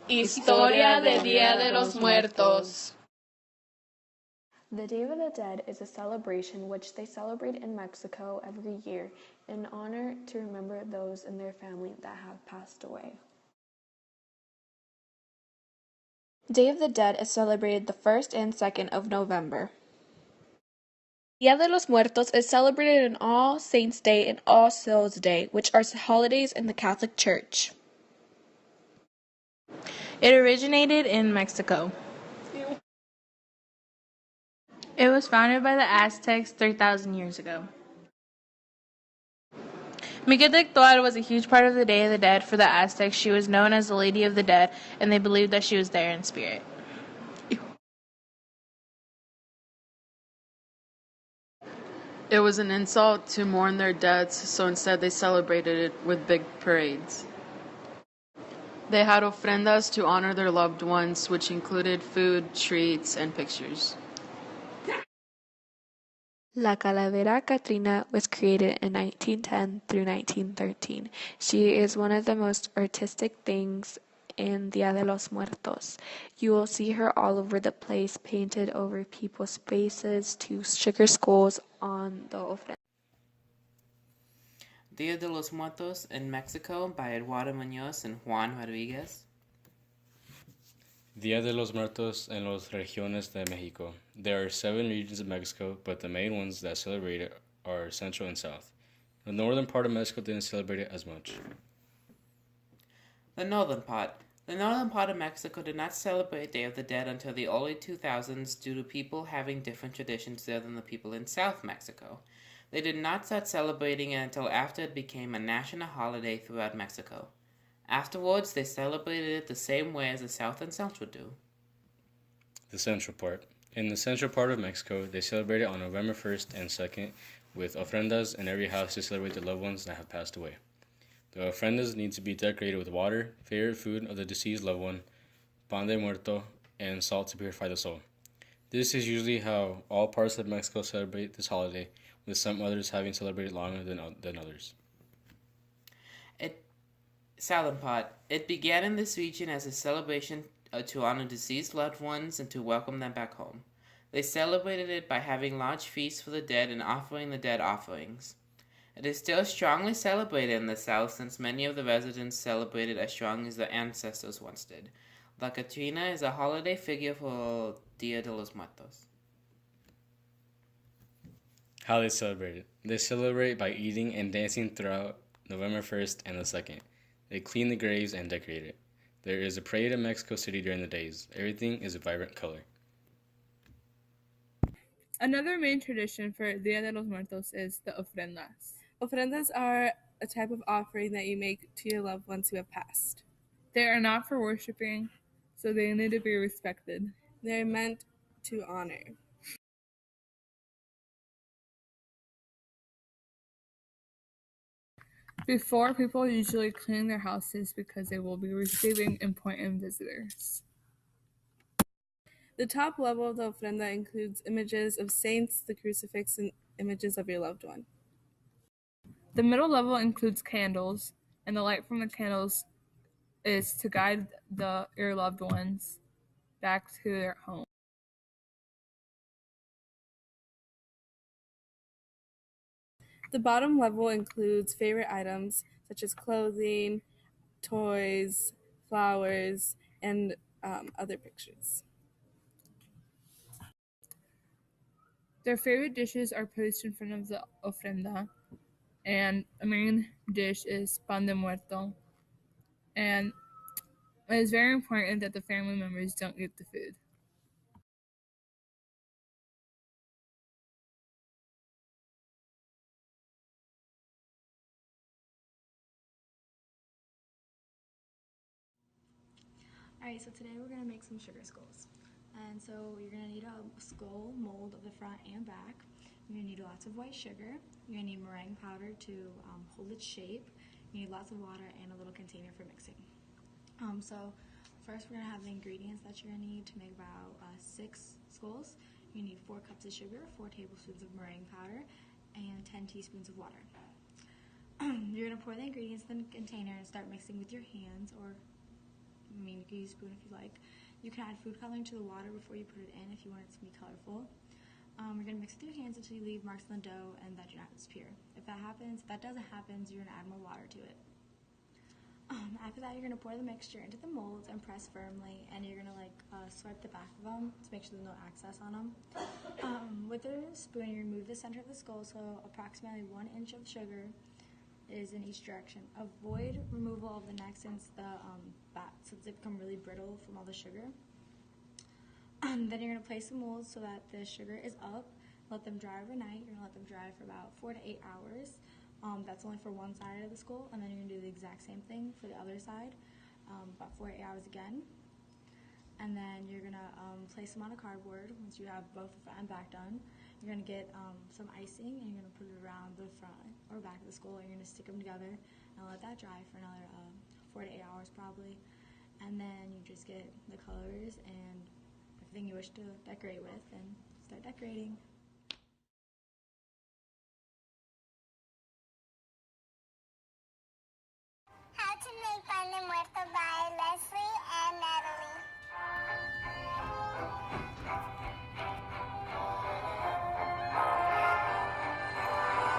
Historia de Día de los Muertos. The Day of the Dead is a celebration which they celebrate in Mexico every year in honor to remember those in their family that have passed away. Day of the Dead is celebrated the 1st and 2nd of November. Dia de los Muertos is celebrated on All Saints' Day and All Souls' Day, which are holidays in the Catholic Church. It originated in Mexico. It was founded by the Aztecs 3,000 years ago. Micatectoal was a huge part of the Day of the Dead for the Aztecs. She was known as the Lady of the Dead, and they believed that she was there in spirit. It was an insult to mourn their deaths, so instead they celebrated it with big parades. They had ofrendas to honor their loved ones, which included food, treats, and pictures. La Calavera Catrina was created in 1910 through 1913. She is one of the most artistic things in Dia de los Muertos. You will see her all over the place, painted over people's faces to sugar skulls on the ofrenda. Dia de los Muertos in Mexico by Eduardo Muñoz and Juan Rodriguez. Dia de los Muertos en las regiones de Mexico. There are 7 regions of Mexico, but the main ones that celebrate it are Central and South. The northern part of Mexico didn't celebrate it as much. The northern part. The northern part of Mexico did not celebrate Day of the Dead until the early 2000s due to people having different traditions there than the people in South Mexico. They did not start celebrating it until after it became a national holiday throughout Mexico. Afterwards, they celebrated it the same way as the South and Central do. The central part. In the central part of Mexico, they celebrate it on November 1st and 2nd with ofrendas in every house to celebrate the loved ones that have passed away. The ofrendas need to be decorated with water, favorite food of the deceased loved one, pan de muerto, and salt to purify the soul. This is usually how all parts of Mexico celebrate this holiday, with some others having celebrated longer than others. Southern part. It began in this region as a celebration to honor deceased loved ones and to welcome them back home. They celebrated it by having large feasts for the dead and offering the dead offerings. It is still strongly celebrated in the South since many of the residents celebrate it as strong as their ancestors once did. La Catrina is a holiday figure for Dia de los Muertos. How they celebrate it. They celebrate by eating and dancing throughout November 1st and the 2nd. They clean the graves and decorate it. There is a parade in Mexico City during the days. Everything is a vibrant color. Another main tradition for Dia de los Muertos is the ofrendas. Ofrendas are a type of offering that you make to your loved ones who have passed. They are not for worshiping, so they need to be respected. They are meant to honor. Before, people usually clean their houses because they will be receiving important visitors. The top level of the ofrenda includes images of saints, the crucifix, and images of your loved one. The middle level includes candles, and the light from the candles is to guide your loved ones back to their home. The bottom level includes favorite items such as clothing, toys, flowers, and other pictures. Their favorite dishes are placed in front of the ofrenda, and a main dish is pan de muerto. And it is very important that the family members don't eat the food. Alright, so today we're going to make some sugar skulls. And so you're going to need a skull mold of the front and back. You're going to need lots of white sugar. You're going to need meringue powder to hold its shape. You need lots of water and a little container for mixing. So first we're going to have the ingredients that you're going to need to make about 6 skulls. You need 4 cups of sugar, 4 tablespoons of meringue powder, and 10 teaspoons of water. You're going to pour the ingredients in the container and start mixing with your hands or I mean, you can use a spoon if you like. You can add food coloring to the water before you put it in if you want it to be colorful. You're going to mix with your hands until you leave marks on the dough and that do not disappear. If that doesn't happen, you're going to add more water to it. After that, you're going to pour the mixture into the molds and press firmly, and you're going to swipe the back of them to make sure there's no excess on them. With a spoon, you remove the center of the skull, so approximately 1 inch of sugar is in each direction. Avoid removal of the neck since they become really brittle from all the sugar. Then you're going to place the molds so that the sugar is up. Let them dry overnight. You're going to let them dry for about 4 to 8 hours. That's only for one side of the skull, and then you're going to do the exact same thing for the other side, about 4 to 8 hours again. And then you're going to place them on a cardboard. Once you have both the front and back done, you're going to get some icing, and you're going to put it around the front or back of the skull, and you're going to stick them together and let that dry for another 4 to 8 hours probably. And then you just get the colors and everything you wish to decorate with and start decorating. How to make pan de muerto by Leslie and Natalie.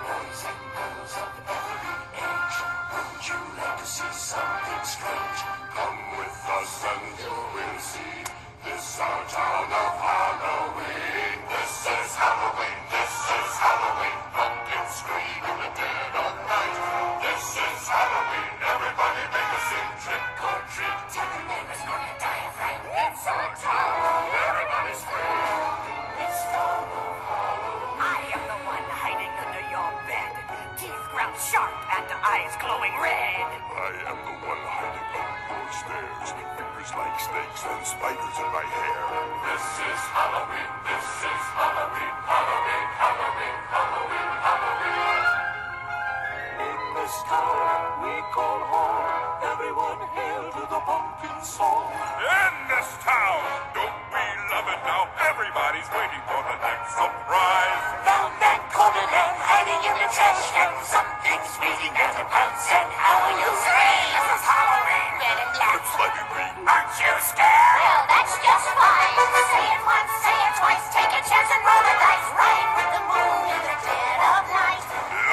Boys and girls of every age, would you like to see something strange? Come with us and you will see. This our town of Halloween. This is Halloween. This is Halloween. Pumpkins scream in the dead of night. This is Halloween. Everybody make a scene. Trick or treat. Tell the neighbors gonna die of fright. It's our town. Everybody scream. This town of Halloween. I am the one hiding under your bed. Teeth ground sharp and eyes glowing red. I am the one hiding under your stairs. Fingers like snakes and spiders in my hair. This is Halloween. This is Halloween. Halloween. Halloween. Halloween. Halloween. In this town we call home. Everyone hail to the pumpkin song. In this town, don't we love it now? Everybody's waiting for the next surprise. Found that corner and hiding in the trash can. Something's waiting there to pounce, and how will you scream? This is Halloween. Red and black. It's like a green. Aren't you scared? Well, that's just fine. Say it once, say it twice. Take a chance and roll the dice. Right with the moon in the dead of night.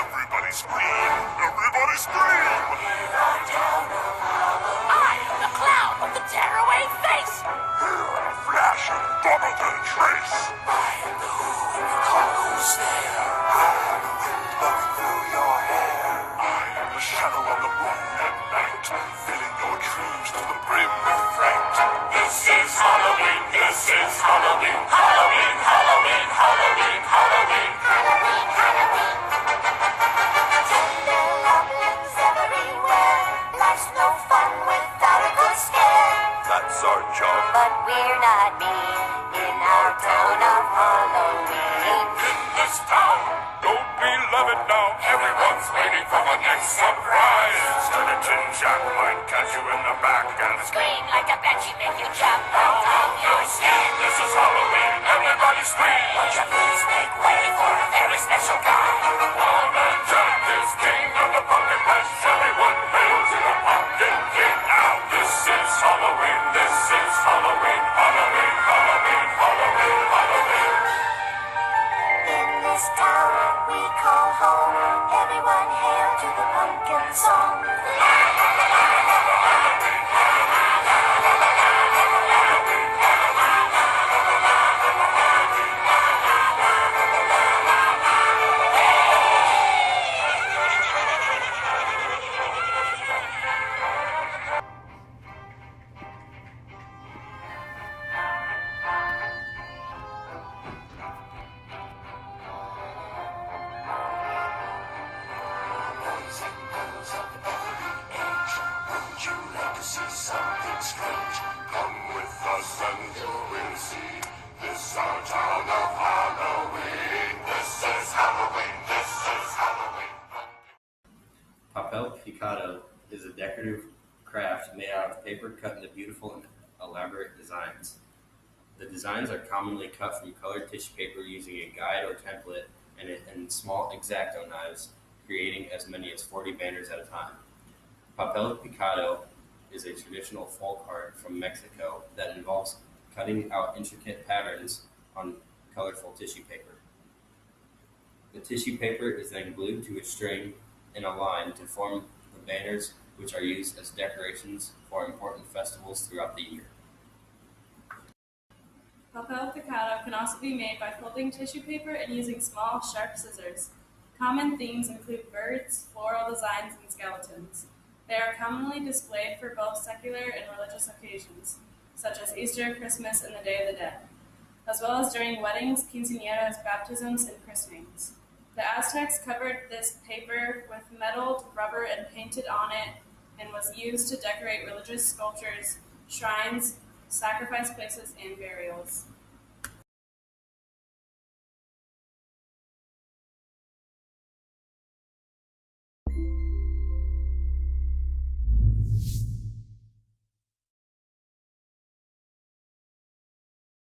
Everybody scream. Everybody scream. In our town of Halloween. I am the clown with the tearaway face. Here, flash and double the trace. I am the who and you call who's there. I am the wind blowing through your hair. I am the shadow on the moon at night, filling your dreams to the brim with fright. This is Halloween. This is Halloween. Halloween. Halloween. Halloween. Halloween. Halloween. Halloween. Tender goblins everywhere. Life's no fun without a good scare. That's our job. But we're not mean in our town of Halloween. In this town, don't we love it now? Everyone's waiting for the next surprise. Skeleton Jack might catch you in the back and scream like a banshee, make you jump out of your skin. This is Halloween. Everybody scream. Would you please make way for a very special guy? Wanna Jack is king of the pumpkin patch. Everyone hail to the pumpkin king now. This is Halloween. This is Halloween. Halloween. Halloween. Halloween. Halloween. In this town we call home. Everyone hail to the pumpkin song. Boys and girls of every age, would you like to see something strange? Come with us and you will see. This our town of Halloween. This is Halloween. This is Halloween. Papel picado is a decorative craft made out of paper cut into beautiful and elaborate designs. The designs are commonly cut from colored tissue paper using a guide or template and small X-Acto knives, creating as many as 40 banners at a time. Papel picado is a traditional folk art from Mexico that involves cutting out intricate patterns on colorful tissue paper. The tissue paper is then glued to a string in a line to form the banners, which are used as decorations for important festivals throughout the year. Papel picado can also be made by folding tissue paper and using small, sharp scissors. Common themes include birds, floral designs, and skeletons. They are commonly displayed for both secular and religious occasions, such as Easter, Christmas, and the Day of the Dead, as well as during weddings, quinceañeras, baptisms, and christenings. The Aztecs covered this paper with metalled rubber and painted on it, and was used to decorate religious sculptures, shrines, sacrifice places, and burials.